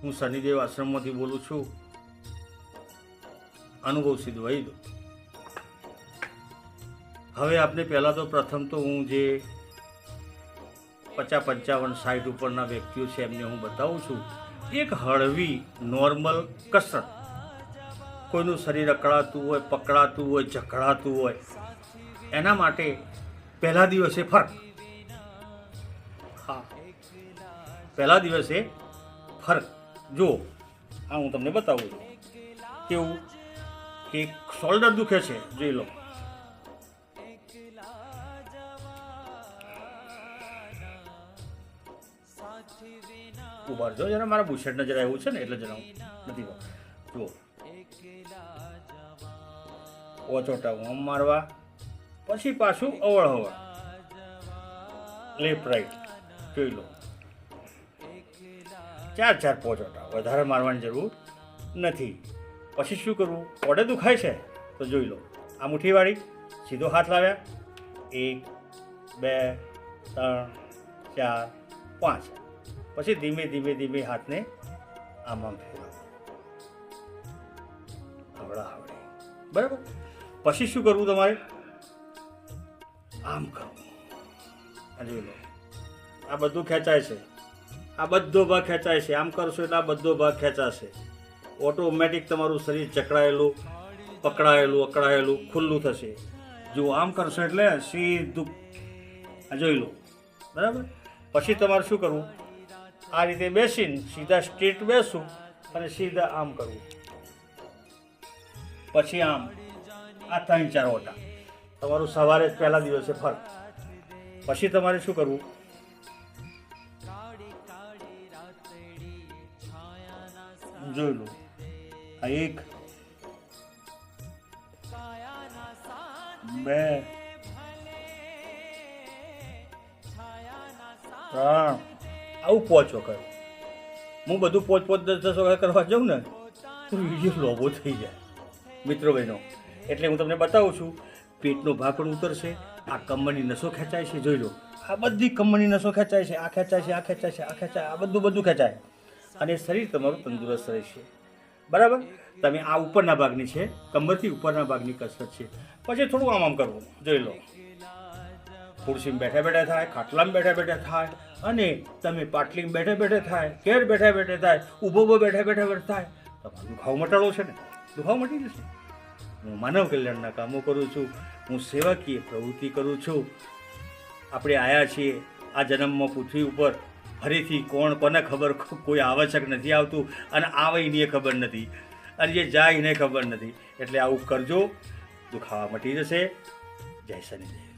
હું શનિદેવ આશ્રમમાંથી બોલું છું. અનુભવ સિદ્ધ વૈદ. હવે આપને પહેલાં તો પ્રથમ તો હું જે 50, 55, 60 ઉપરના વ્યક્તિઓ છે એમને હું બતાવું છું એક હળવી નોર્મલ કસરત. કોઈનું શરીર અકળાતું હોય, પકડાતું હોય, જકડાતું હોય, એના માટે પહેલા દિવસે ફરક. હા, પહેલા દિવસે ફરક જુઓ. આ હું તમને બતાવું છું કેવું કે શોલ્ડર દુખે છે, જોઈ લો. ઉભા જો જરા, મારા બુશર્ટને જરા એવું છે ને એટલે જરા નથી જુઓ. ઓચોટા આમ મારવા, પછી પાછું અવળ હવળ, લેફ્ટ રાઈટ, જોઈ લો. 4 પોચોટા, વધારે મારવાની જરૂર નથી. પછી શું કરવું? ઓડે દુખાય છે તો જોઈ લો. આ મુઠ્ઠીવાળી સીધો હાથ લાવ્યા, 1, 2, 3, 4, 5. પછી ધીમે ધીમે ધીમે હાથને આમ આમ ફેરવો, હવળા હવળી, બરાબર. પછી શું કરવું તમારે? આમ કરવું. આ જોઈ લો, આ બધું ખેંચાય છે, આ બધો ભાગ ખેંચાય છે. આમ કરશો એટલે આ બધો ભાગ ખેંચાશે. ઓટોમેટિક તમારું શરીર જકડાયેલું, પકડાયેલું, અકળાયેલું ખુલ્લું થશે. જો આમ કરશો એટલે સીધું, આ જોઈ લો, બરાબર. પછી તમારે શું કરવું? આ રીતે બેસીને સીધા સ્ટ્રેટ બેસવું અને સીધા આમ કરવું. પછી આમ, આ 3-4 ઓટા તમારું સવારે જ પહેલા દિવસે ફરક. પછી તમારે શું કરવું? જોઈ લો, આ 1, 2, 3, આવું પોચો કરો. હું બધું 5-5, 10-10 વખત કરવા જાઉં ને તો વિડીયો લોબો થઈ જાય મિત્રો બહેનો. એટલે હું તમને બતાવું છું. પેટનો ભાગ પણ ઉતરશે, આ કમરની નસો ખેંચાય છે, જોઈ લો. આ બધી કમરની નસો ખેંચાય છે, આ ખેંચાય છે, આ ખેંચાય છે, આ ખેંચાય, આ બધું ખેંચાય અને શરીર તમારું તંદુરસ્ત રહેશે, બરાબર. તમે આ ઉપરના ભાગની છે, કમરથી ઉપરના ભાગની કસરત છે. પછી થોડું આમ આમ કરવું, જોઈ લો. ખુરશીમાં બેઠા બેઠા થાય, ખાટલામાં બેઠા બેઠા થાય, અને તમે પાટલીમાં બેઠા બેઠા થાય, ઘેર બેઠા બેઠા થાય, ઊભો બેઠા બેઠા થાય. તમારો દુખાવો મટાડવો છે ને, દુખાવો મટી જશે. હું માનવ કલ્યાણના કામો કરું છું, હું સેવાકીય પ્રવૃત્તિ કરું છું. આપણે આવ્યા છીએ આ જન્મમાં પૃથ્વી ઉપર. ફરીથી કોને ખબર, કોઈ આવશ્યક નથી આવતું, અને આવે એને ખબર નથી, અને જે જાય એને ખબર નથી. એટલે આવું કરજો, દુખાવા મટી જશે. જય શનિદેવ.